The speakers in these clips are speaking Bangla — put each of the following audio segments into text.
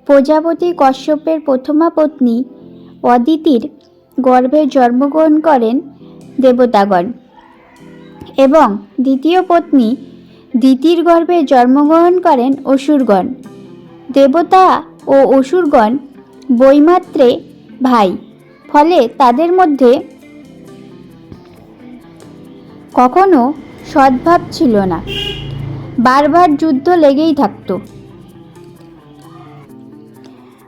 প্রজাপতি কশ্যপের প্রথমা পত্নী অদিতির গর্ভে জন্মগ্রহণ করেন দেবতাগণ এবং দ্বিতীয় পত্নী দিতির গর্ভে জন্মগ্রহণ করেন অসুরগণ। দেবতা ও অসুরগণ বৈমাত্রে ভাই, ফলে তাদের মধ্যে কখনো সদ্ভাব ছিল না, বারবার যুদ্ধ লেগেই থাকত।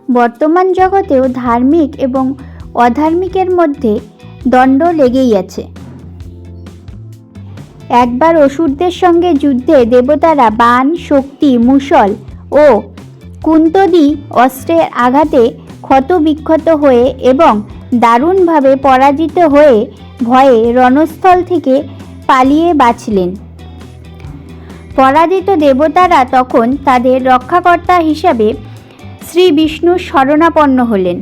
বর্তমান জগতেও ধার্মিক এবং অধার্মিকের মধ্যে দ্বন্দ্ব লেগেই আছে। একবার অসুরদের সঙ্গে যুদ্ধে দেবতারা বাণ, শক্তি, মুষল ও কুন্তদি অস্ত্রের আঘাতে ক্ষত বিক্ষত হয়ে এবং দারুণভাবে পরাজিত হয়ে ভয়ে রণস্থল থেকে পালিয়ে বাঁচলেন। পরাজিত দেবতারা তখন তাদের রক্ষাকর্তা হিসাবে শ্রী বিষ্ণুর শরণাপন্ন হলেন।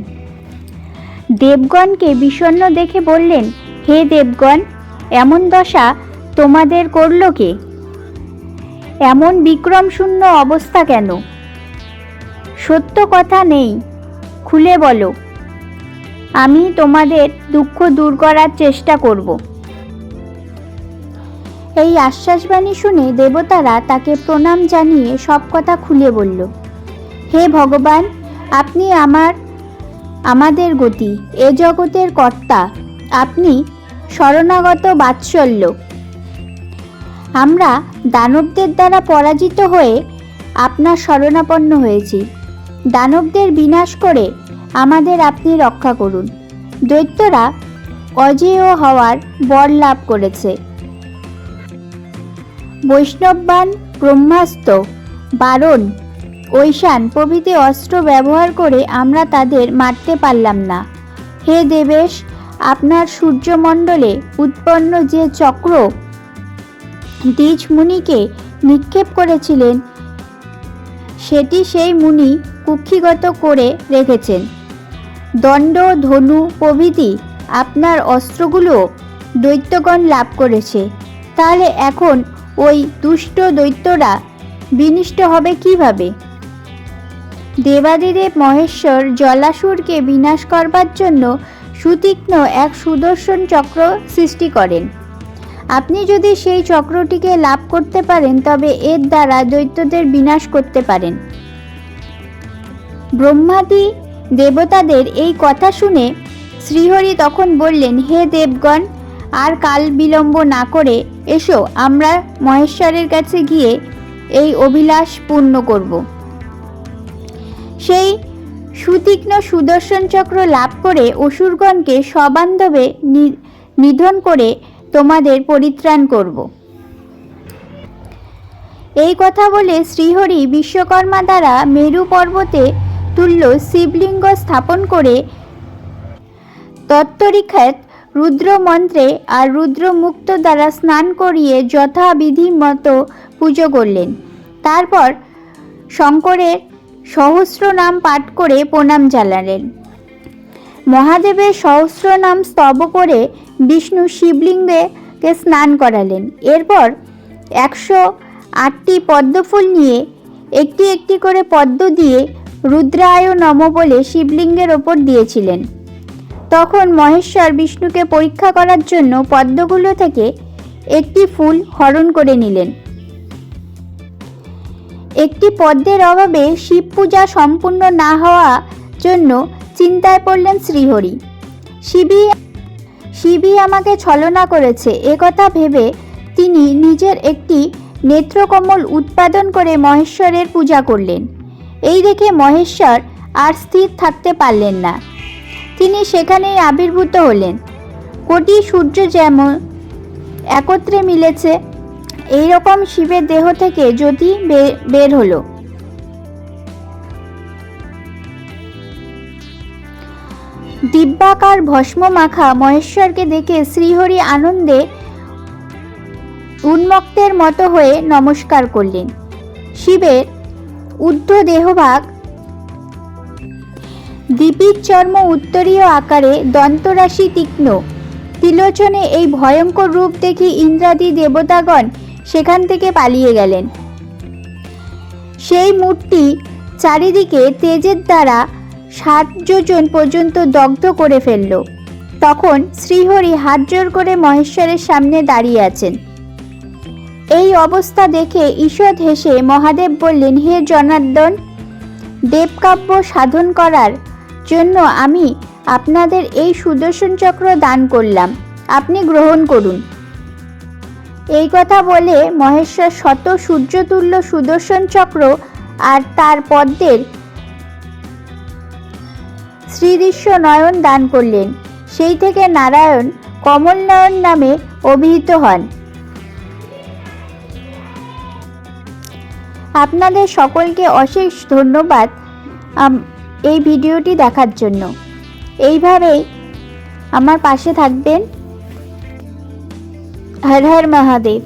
দেবগণকে বিষণ্ণ দেখে বললেন, হে দেবগণ, এমন দশা তোমাদের করল কে? এমন বিক্রমশূন্য অবস্থা কেন? সত্য কথা নেই, খুলে বলো, আমি তোমাদের দুঃখ দূর করার চেষ্টা করব। এই আশ্বাসবাণী শুনে দেবতারা তাকে প্রণাম জানিয়ে সব কথা খুলে বলল। হে ভগবান, আপনি আমাদের গতি, এ জগতের কর্তা, আপনি শরণাগত বাৎসল্য। আমরা দানবদের দ্বারা পরাজিত হয়ে আপনার শরণাপন্ন হয়েছি। দানবদের বিনাশ করে আমাদের আপনি রক্ষা করুন। দৈত্যরা অজেয় হওয়ার বর লাভ করেছে। বৈষ্ণববাণ, ব্রহ্মাস্ত্র, বারণ, ঐশান প্রভৃতি অস্ত্র ব্যবহার করে আমরা তাদের মারতে পারলাম না। হে দেবেশ, আপনার সূর্যমণ্ডলে উৎপন্ন যে চক্র দ্বিজ মুনিকে নিক্ষেপ করেছিলেন, সেটি সেই মুনি কুক্ষিগত করে রেখেছেন। দণ্ড, ধনু প্রভৃতি আপনার অস্ত্রগুলো দৈত্যগণ লাভ করেছে। তাহলে এখন ওই দুষ্ট দৈত্যরা বিনষ্ট হবে কিভাবে? দেবাদিদেব মহেশ্বর জলাসুরকে বিনাশ করবার জন্য সুতীক্ষ্ণ এক সুদর্শন চক্র সৃষ্টি করেন। আপনি যদি সেই চক্রটিকে লাভ করতে পারেন, তবে এর দ্বারা দৈত্যদের বিনাশ করতে পারেন। ব্রহ্মাদি দেবতাদের এই কথা শুনে শ্রীহরি তখন বললেন, হে দেবগণ, আর কাল বিলম্ব না করে এসো, আমরা মহেশ্বরের কাছে গিয়ে এই অভিলাষ পূর্ণ করব। সেই সুতীক্ষ্ণ সুদর্শন চক্র লাভ করে অসুরগণকে সবান্ধবে নিধন করে তোমাদের পরিত্রাণ করব। এই কথা বলে শ্রীহরি বিশ্বকর্মা দ্বারা মেরু পর্বতে তুল্য শিবলিঙ্গ স্থাপন করে তত্ত্বরিক্ষেত রুদ্র মন্ত্রে আর রুদ্রমুক্ত দ্বারা স্নান করিয়ে যথাবিধি মতো পুজো করলেন। তারপর শঙ্করের সহস্র নাম পাঠ করে প্রণাম জানালেন। মহাদেবের সহস্র নাম স্তব করে বিষ্ণু শিবলিঙ্গকে স্নান করালেন। এরপর 108টি পদ্মফুল নিয়ে একটি একটি করে পদ্ম দিয়ে রুদ্রায় নমঃ বলে শিবলিঙ্গের ওপর দিয়েছিলেন। তখন মহেশ্বর বিষ্ণুকে পরীক্ষা করার জন্য পদ্মগুলো থেকে একটি ফুল হরণ করে নিলেন। একটি পদ্মের অভাবে শিব পূজা সম্পূর্ণ না হওয়া জন্য চিন্তায় পড়লেন শ্রীহরি। শিবই আমাকে ছলনা করেছে, একথা ভেবে তিনি নিজের একটি নেত্রকমল উৎপাদন করে মহেশ্বরের পূজা করলেন। এই দেখে মহেশ্বর আর স্থির থাকতে পারলেন না। তিনি সেখানেই আবির্ভূত হলেন। কোটি সূর্য যেমন একত্রে মিলেছে, এই রকম শিবের দেহ থেকে জ্যোতি বের হলো। দিব্যাকার ভস্ম মাখা মহেশ্বরকে দেখে শ্রীহরি আনন্দে উন্মত্তের মতো হয়ে নমস্কার করলেন। শিবের ঊর্ধ্ব দেহভাগ দীপিত চর্ম উত্তরীয় আকারে দন্তরাশি তীক্ষ্ণ। তিলোচনে এই ভয়ঙ্কর রূপ দেখে ইন্দ্রাদি দেবতাগণ সেখান থেকে পালিয়ে গেলেন। সেই মূর্তি চারিদিকে তেজের দ্বারা 7 যোজন পর্যন্ত দগ্ধ করে ফেলল। তখন শ্রীহরি হাত জোর করে মহেশ্বরের সামনে দাঁড়িয়ে আছেন। এই অবস্থা দেখে ঈষৎ হেসে মহাদেব বললেন, হে জনার্দন, দেবকাব্য সাধন করার জন্য আমি আপনাদের এই সুদর্শন চক্র দান করলাম, আপনি গ্রহণ করুন। এই কথা বলে মহেশ্বর শত সূর্যতুল্য সুদর্শন চক্র আর তার পদ্মের শ্রীদৃশ্য নয়ন দান করলেন। সেই থেকে নারায়ণ কমল নয়ন নামে অভিহিত হন। আপনাদের সকলকে অশেষ ধন্যবাদ এই ভিডিওটি দেখার জন্য। এইভাবেই আমার পাশে থাকবেন। হর হর মহাদেব।